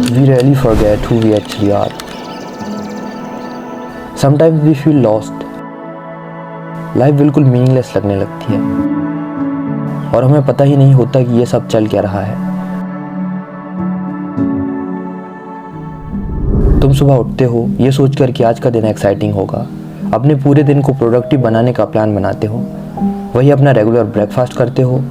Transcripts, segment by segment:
we really forget who we actually are. Sometimes we feel lost. Life बिल्कुल meaningless लगने लगती है और हमें पता ही नहीं होता कि ये सब चल क्या रहा है। तुम सुबह उठते हो ये सोचकर कि आज का दिन एक्साइटिंग होगा, अपने पूरे दिन को प्रोडक्टिव बनाने का प्लान बनाते हो, वही अपना रेगुलर ब्रेकफास्ट करते हो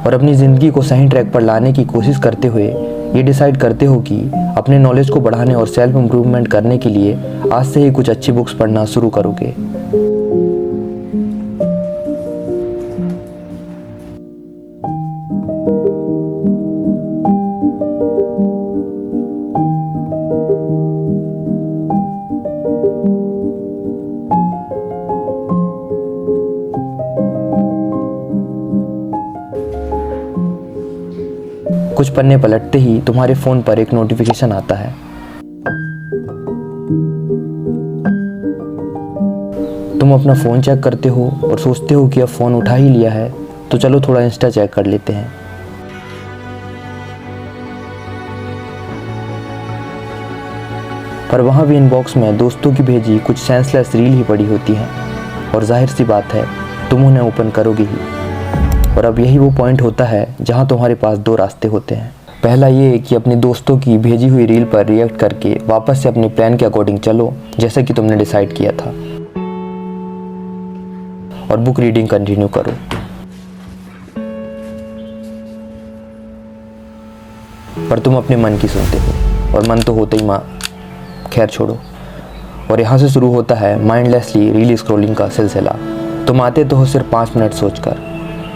और अपनी ज़िंदगी को सही ट्रैक पर लाने की कोशिश करते हुए ये डिसाइड करते हो कि अपने नॉलेज को बढ़ाने और सेल्फ इम्प्रूवमेंट करने के लिए आज से ही कुछ अच्छी बुक्स पढ़ना शुरू करोगे। कुछ पन्ने पलटते ही तुम्हारे फ़ोन पर एक नोटिफिकेशन आता है। तुम अपना फ़ोन चेक करते हो और सोचते हो कि अब फ़ोन उठा ही लिया है तो चलो थोड़ा इंस्टा चेक कर लेते हैं। पर वहाँ भी इनबॉक्स में दोस्तों की भेजी कुछ सेंसलेस रील ही पड़ी होती हैं और जाहिर सी बात है तुम उन्हें ओपन करोगे ही। और अब यही वो पॉइंट होता है जहाँ तुम्हारे पास दो रास्ते होते हैं। पहला ये कि अपने दोस्तों की भेजी हुई रील पर रिएक्ट करके वापस से अपने प्लान के अकॉर्डिंग चलो जैसा कि तुमने डिसाइड किया था और बुक रीडिंग कंटिन्यू करो। पर तुम अपने मन की सुनते हो और मन तो होते ही खैर छोड़ो। और यहाँ से शुरू होता है माइंडलेसली रील स्क्रॉलिंग का सिलसिला। तुम आते तो हो सिर्फ 5 मिनट सोचकर,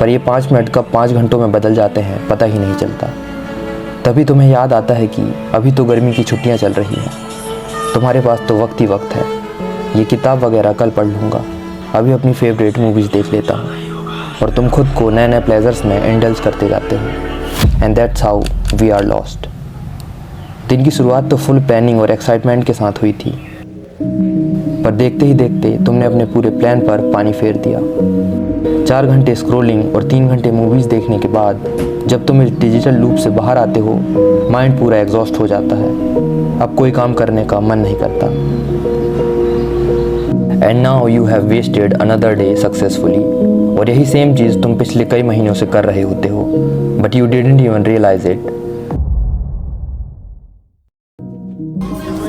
पर ये 5 मिनट कब 5 घंटों में बदल जाते हैं पता ही नहीं चलता। तभी तुम्हें याद आता है कि अभी तो गर्मी की छुट्टियां चल रही हैं, तुम्हारे पास तो वक्त ही वक्त है। ये किताब वगैरह कल पढ़ लूँगा, अभी अपनी फेवरेट मूवीज़ देख लेता हूँ। और तुम खुद को नए नए प्लेजर्स में इंडल्ज करते जाते हो। And that's how we are lost. दिन की शुरुआत तो फुल प्लानिंग और एक्साइटमेंट के साथ हुई थी, पर देखते ही देखते तुमने अपने पूरे प्लान पर पानी फेर दिया। 4 घंटे स्क्रॉलिंग और 3 घंटे मूवीज़ देखने के बाद जब तुम इस डिजिटल लूप से बाहर आते हो, माइंड पूरा एग्जॉस्ट हो जाता है। अब कोई काम करने का मन नहीं करता। And now you have wasted another day successfully. और यही सेम चीज़ तुम पिछले कई महीनों से कर रहे होते हो, but you didn't even realise it.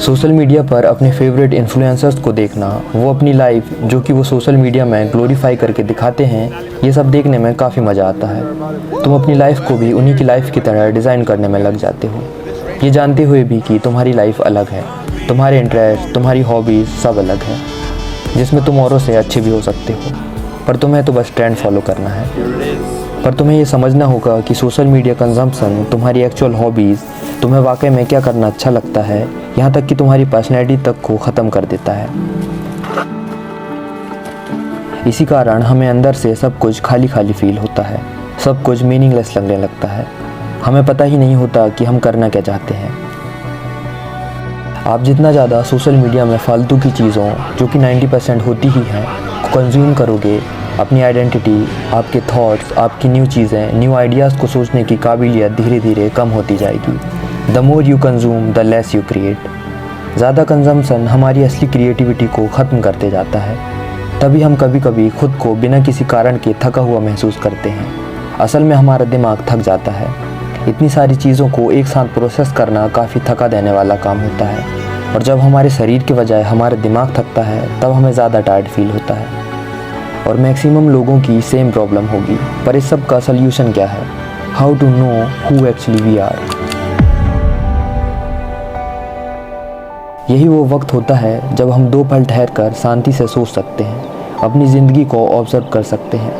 Social media पर अपने फेवरेट इन्फ्लुएंसर्स को देखना, वो अपनी लाइफ जो कि वो सोशल मीडिया में ग्लोरीफाई करके दिखाते हैं, ये सब देखने में काफ़ी मज़ा आता है। तुम अपनी लाइफ को भी उन्हीं की लाइफ की तरह डिज़ाइन करने में लग जाते हो, ये जानते हुए भी कि तुम्हारी लाइफ अलग है, तुम्हारे इंटरेस्ट, तुम्हारी हॉबीज़ सब अलग है, जिसमें तुम औरों से अच्छे भी हो सकते हो। पर तुम्हें तो बस ट्रेंड फॉलो करना है। पर तुम्हें ये समझना होगा कि सोशल मीडिया कंजम्पशन तुम्हारी एक्चुअल हॉबीज़, तुम्हें वाकई में क्या करना अच्छा लगता है, यहाँ तक कि तुम्हारी पर्सनैलिटी तक को ख़त्म कर देता है। इसी कारण हमें अंदर से सब कुछ खाली खाली फील होता है, सब कुछ मीनिंगलेस लगने लगता है। हमें पता ही नहीं होता कि हम करना क्या चाहते हैं। आप जितना ज़्यादा सोशल मीडिया में फालतू की चीज़ों, जो कि 90% होती ही हैं, को कंज्यूम करोगे, अपनी आइडेंटिटी, आपके थॉट्स, आपकी न्यू चीज़ें, न्यू आइडियाज़ को सोचने की काबिलियत धीरे धीरे कम होती जाएगी। The more you consume the less you create. ज़्यादा कंजम्पशन हमारी असली क्रिएटिविटी को ख़त्म करते जाता है। तभी हम कभी कभी खुद को बिना किसी कारण के थका हुआ महसूस करते हैं। असल में हमारा दिमाग थक जाता है। इतनी सारी चीज़ों को एक साथ प्रोसेस करना काफ़ी थका देने वाला काम होता है। और जब हमारे शरीर के बजाय हमारा दिमाग थकता है तब हमें ज़्यादा टायर्ड फील होता है। और मैक्सिमम लोगों की सेम प्रॉब्लम होगी। पर इस सब का सल्यूशन क्या है? How to know who actually we are. यही वो वक्त होता है जब हम 2 पल ठहर कर शांति से सोच सकते हैं, अपनी ज़िंदगी को ऑब्जर्व कर सकते हैं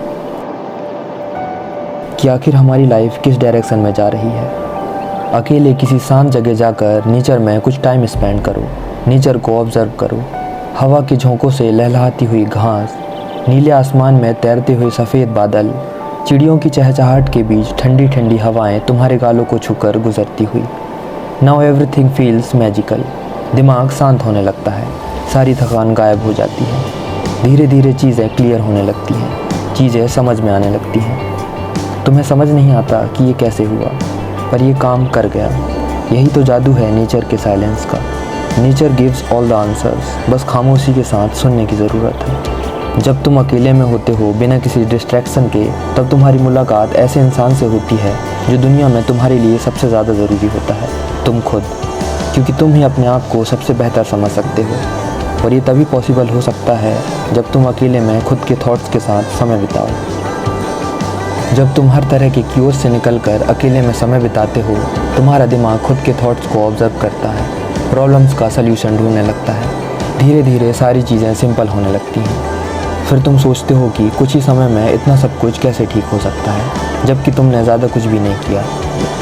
कि आखिर हमारी लाइफ किस डायरेक्शन में जा रही है। अकेले किसी शांत जगह जाकर नेचर में कुछ टाइम स्पेंड करो, नेचर को ऑब्जर्व करो। हवा के झोंकों से लहलहाती हुई घास, नीले आसमान में तैरते हुए सफ़ेद बादल, चिड़ियों की चहचहाहट के बीच ठंडी ठंडी हवाएं तुम्हारे गालों को छूकर गुजरती हुई। Now everything feels magical. दिमाग शांत होने लगता है, सारी थकान गायब हो जाती है, धीरे धीरे चीज़ें क्लियर होने लगती हैं, चीज़ें समझ में आने लगती हैं। तुम्हें समझ नहीं आता कि ये कैसे हुआ, पर ये काम कर गया। यही तो जादू है नेचर के साइलेंस का। Nature gives all the answers, बस खामोशी के साथ सुनने की ज़रूरत है। जब तुम अकेले में होते हो बिना किसी डिस्ट्रैक्शन के, तब तुम्हारी मुलाकात ऐसे इंसान से होती है जो दुनिया में तुम्हारे लिए सबसे ज़्यादा ज़रूरी होता है, तुम खुद। क्योंकि तुम ही अपने आप को सबसे बेहतर समझ सकते हो, और ये तभी पॉसिबल हो सकता है जब तुम अकेले में खुद के थॉट्स के साथ समय बिताओ। जब तुम हर तरह के क्यूज से निकलकर अकेले में समय बिताते हो, तुम्हारा दिमाग खुद के थॉट्स को ऑब्जर्व करता है, प्रॉब्लम्स का सल्यूशन ढूंढने लगता है। धीरे धीरे सारी चीज़ें सिंपल होने लगती हैं। फिर तुम सोचते हो कि कुछ ही समय में इतना सब कुछ कैसे ठीक हो सकता है, जबकि तुमने ज़्यादा कुछ भी नहीं किया।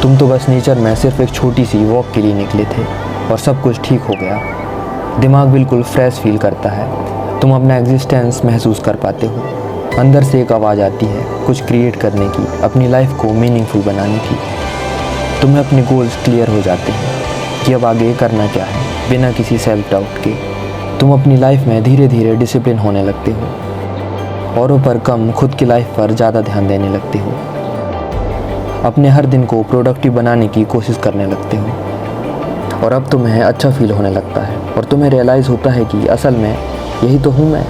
तुम तो बस नेचर में सिर्फ एक छोटी सी वॉक के लिए निकले थे और सब कुछ ठीक हो गया। दिमाग बिल्कुल फ्रेश फील करता है, तुम अपना एग्जिस्टेंस महसूस कर पाते हो। अंदर से एक आवाज़ आती है कुछ क्रिएट करने की, अपनी लाइफ को मीनिंगफुल बनाने की। तुम्हें अपने गोल्स क्लियर हो जाते हैं कि अब आगे करना क्या है, बिना किसी सेल्फ डाउट के। तुम अपनी लाइफ में धीरे धीरे डिसिप्लिन होने लगते हो, औरों पर कम, खुद की लाइफ पर ज़्यादा ध्यान देने लगते हो। अपने हर दिन को प्रोडक्टिव बनाने की कोशिश करने लगते हो, और अब तुम्हें अच्छा फील होने लगता है और तुम्हें रियलाइज़ होता है कि असल में यही तो हूँ मैं।